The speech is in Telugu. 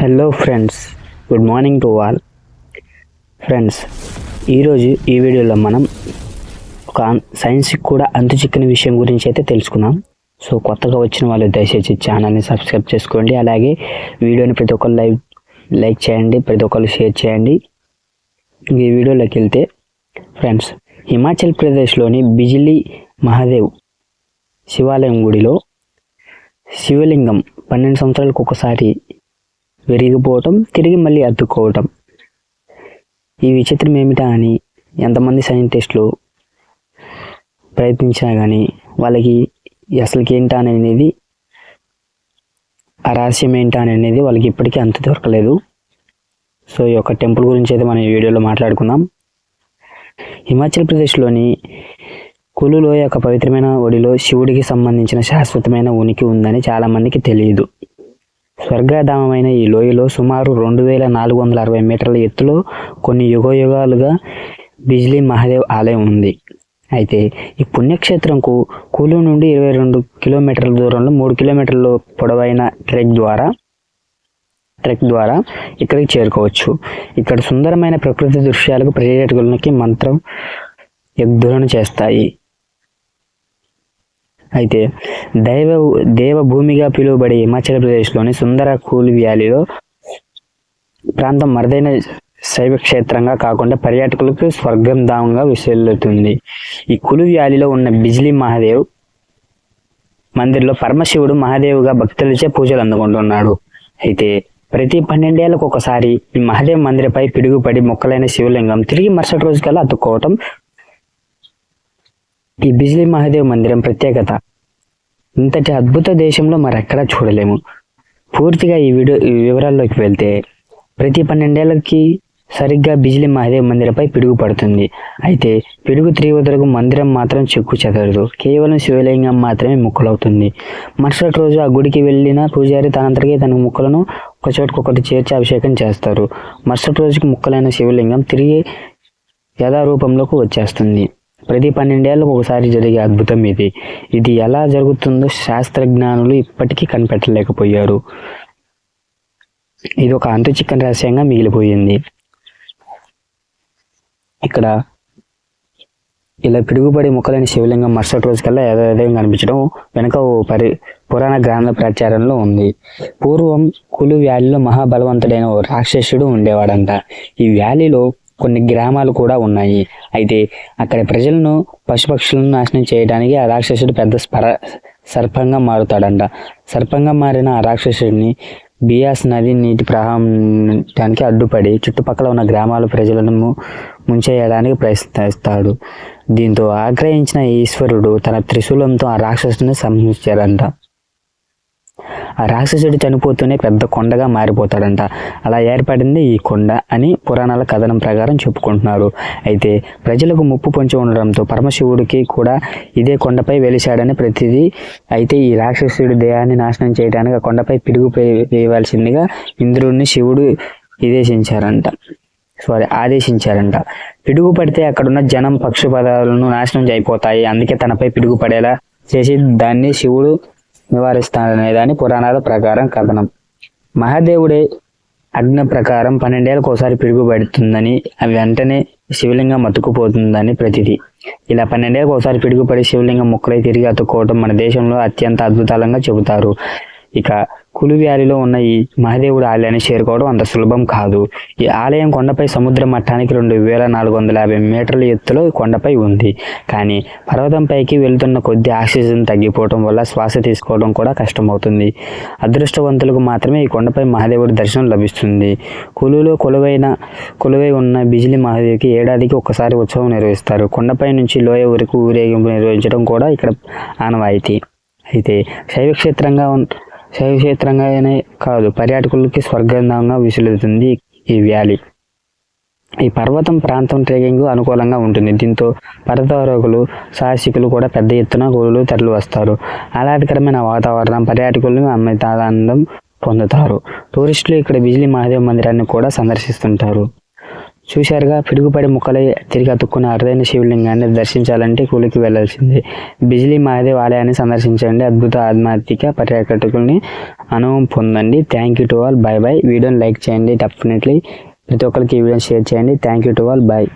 Hello friends, good morning to all friends. ఈరోజు ఈ వీడియోలో మనం ఒక సైన్స్కి కూడా అంతు చిక్కని విషయం గురించి అయితే తెలుసుకుందాం. సో కొత్తగా వచ్చిన వాళ్ళు దయచేసి ఛానల్ని సబ్స్క్రైబ్ చేసుకోండి. అలాగే వీడియోని ప్రతి ఒక్కరు లైక్ చేయండి, ప్రతి ఒక్కరు షేర్ చేయండి. ఈ వీడియోలోకి వెళ్తే ఫ్రెండ్స్, హిమాచల్ ప్రదేశ్లోని బిజిలీ మహాదేవ్ శివాలయం గుడిలో శివలింగం 12 సంవత్సరాలకు ఒకసారి విరిగిపోవటం, తిరిగి మళ్ళీ అతుక్కోవటం. ఈ విచిత్రం ఏమిటా అని ఎంతమంది సైంటిస్టులు ప్రయత్నించినా కానీ వాళ్ళకి అసలుకి ఏంటా అనేది, ఆ రహస్యం ఏంటా అనేది వాళ్ళకి ఇప్పటికీ అంత దొరకలేదు. సో ఈ యొక్క టెంపుల్ గురించి అయితే మనం ఈ వీడియోలో మాట్లాడుకుందాం. హిమాచల్ ప్రదేశ్లోని కులు లోయ యొక్క పవిత్రమైన ఒడిలో శివుడికి సంబంధించిన శాశ్వతమైన ఉనికి ఉందని చాలామందికి తెలియదు. స్వర్గధామమైన ఈ లోయలో సుమారు 2460 మీటర్ల ఎత్తులో కొన్ని యుగాలుగా బిజ్లీ మహాదేవ్ ఆలయం ఉంది. అయితే ఈ పుణ్యక్షేత్రంకు కులు నుండి 22 కిలోమీటర్ల దూరంలో 3 కిలోమీటర్ల పొడవైన ట్రెక్ ద్వారా ఇక్కడికి చేరుకోవచ్చు. ఇక్కడ సుందరమైన ప్రకృతి దృశ్యాలకు పర్యాటకులకి మంత్రం యగ్ధులను చేస్తాయి. అయితే దేవభూమిగా పిలువబడే హిమాచల్ ప్రదేశ్లోని సుందర కూలు వ్యాలీలో ప్రాంతం మరదైన శైవ క్షేత్రంగా కాకుండా పర్యాటకులకు స్వర్గధామంగా విశలుతుంది. ఈ కులు వ్యాలీలో ఉన్న బిజ్లీ మహాదేవ్ మందిర్లో పరమశివుడు మహాదేవుగా భక్తులచే పూజలు అందుకుంటున్నాడు. అయితే ప్రతి 12 ఏళ్లకు ఒకసారి ఈ మహాదేవ్ మందిరపై పిడుగుపడి మొక్కలైన శివలింగం తిరిగి మరుసటి రోజుకల్లా అతుక్కోవటం ఈ బిజ్లీ మహాదేవ్ మందిరం ప్రత్యేకత. ఇంతటి అద్భుత దేశంలో మరెక్కడా చూడలేము. పూర్తిగా ఈ వివరాల్లోకి వెళ్తే, ప్రతి 12 ఏళ్ళకి సరిగ్గా బిజ్లీ మహాదేవ్ మందిరపై పిడుగు పడుతుంది. అయితే పిడుగు తీవ్రతకు మందిరం మాత్రం చెక్కు చెదరదు. కేవలం శివలింగం మాత్రమే ముక్కలవుతుంది. మరుసటి రోజు ఆ గుడికి వెళ్ళిన పూజారి తనంతటికీ తన ముక్కలను ఒక చోటుకొకటి చేర్చి అభిషేకం చేస్తారు. మరుసటి రోజుకి ముక్కలైన శివలింగం తిరిగి యథారూపంలోకి వచ్చేస్తుంది. ప్రతి 12 ఏళ్ళకు ఒకసారి జరిగే అద్భుతం ఇది ఎలా జరుగుతుందో శాస్త్రజ్ఞానులు ఇప్పటికీ కనిపెట్టలేకపోయారు. ఇది ఒక అంతు చిక్కని రహస్యంగా మిగిలిపోయింది. ఇక్కడ ఇలా పిడుగుపడి ముక్కలైన శివలింగం మరుసటి రోజుకల్లా యథావిధంగా కనిపించడం వెనుక ఓ పురాణ గ్రంథ ప్రచారంలో ఉంది. పూర్వం కులు వ్యాలీలో మహాబలవంతుడైన ఓ రాక్షసుడు ఉండేవాడంట. ఈ వ్యాలీలో కొన్ని గ్రామాలు కూడా ఉన్నాయి. అయితే అక్కడ ప్రజలను, పశుపక్షులను నాశనం చేయడానికి ఆ రాక్షసుడు పెద్ద సర్పంగా మారుతాడంట. సర్పంగా మారిన ఆ రాక్షసుడిని బియాస్ నది నీటి ప్రవాహానికి అడ్డుపడి చుట్టుపక్కల ఉన్న గ్రామాల ప్రజలను ముంచేయడానికి ప్రయత్నిస్తాడు. దీంతో ఆగ్రహించిన ఈశ్వరుడు తన త్రిశూలంతో ఆ రాక్షసుని సంహరించాడంట. ఆ రాక్షసుడు చనిపోతూనే పెద్ద కొండగా మారిపోతాడంట. అలా ఏర్పడింది ఈ కొండ అని పురాణాల కథనం ప్రకారం చెప్పుకుంటున్నారు. అయితే ప్రజలకు ముప్పు పొంచి ఉండడంతో పరమశివుడికి కూడా ఇదే కొండపై వెలిశాడని ప్రతిదీ. అయితే ఈ రాక్షసుడి దేహాన్ని నాశనం చేయడానికి ఆ కొండపై పిడుగు వేయవలసిందిగా ఇంద్రుడిని శివుడు ఆదేశించారంట. పిడుగు పడితే అక్కడున్న జనం, పక్షు పదాలను నాశనం అయిపోతాయి. అందుకే తనపై పిడుగు పడేలా చేసి దాన్ని శివుడు నివారిస్తాడనేదాని పురాణాల ప్రకారం కథనం. మహాదేవుడే ఆజ్ఞ ప్రకారం 12 ఏళ్ళకు ఒకసారి పిడుగు పడుతుందని, అవి వెంటనే శివలింగం అతుక్కుపోతుందని ప్రతిది. ఇలా 12 ఏళ్ళకు ఒకసారి పిడుగుపడి శివలింగం ముక్కలై తిరిగి అతుక్కోవడం మన దేశంలో అత్యంత అద్భుతాలంగా చెబుతారు. ఇక కులు వ్యాలీలో ఉన్న ఈ మహాదేవుడి ఆలయాన్ని చేరుకోవడం అంత సులభం కాదు. ఈ ఆలయం కొండపై సముద్ర మట్టానికి 2450 మీటర్ల ఎత్తులో కొండపై ఉంది. కానీ పర్వతంపైకి వెళ్తున్న కొద్ది ఆక్సిజన్ తగ్గిపోవడం వల్ల శ్వాస తీసుకోవడం కూడా కష్టమవుతుంది. అదృష్టవంతులకు మాత్రమే ఈ కొండపై మహాదేవుడి దర్శనం లభిస్తుంది. కులులో కొలువై ఉన్న బిజ్లీ మహాదేవికి ఏడాదికి ఒకసారి ఉత్సవం నిర్వహిస్తారు. కొండపై నుంచి లోయ వరకు ఊరేగింపు నిర్వహించడం కూడా ఇక్కడ ఆనవాయితీ. అయితే శైవక్షేత్రంగానే కాదు, పర్యాటకులకి స్వర్గంగా విసులుతుంది ఈ వ్యాలీ. ఈ పర్వతం ప్రాంతం ట్రెక్కింగ్ అనుకూలంగా ఉంటుంది. దీంతో పర్వతారోహకులు, సాహసికులు కూడా పెద్ద ఎత్తున కులులో తరలి వస్తారు. ఆహ్లాదకరమైన వాతావరణం పర్యాటకులు అమితానందం పొందుతారు. టూరిస్టులు ఇక్కడ బిజ్లీ మహాదేవ్ మందిరాన్ని కూడా సందర్శిస్తుంటారు. చూశారుగా, పిడుగుపడి ముక్కలై తిరిగి అతుక్కున్న అరుదైన శివలింగాన్ని దర్శించాలంటే కూలికి వెళ్లాల్సిందే. బిజిలీ మహాదేవ్ ఆలయాన్ని సందర్శించండి. అద్భుత ఆధ్యాత్మిక పర్యాటకుల్ని అనుభవం పొందండి. Thank you to all. By by. వీడియోని లైక్ చేయండి. డెఫినెట్లీ ప్రతి ఒక్కరికి ఈ వీడియోని షేర్ చేయండి. Thank you to all. By.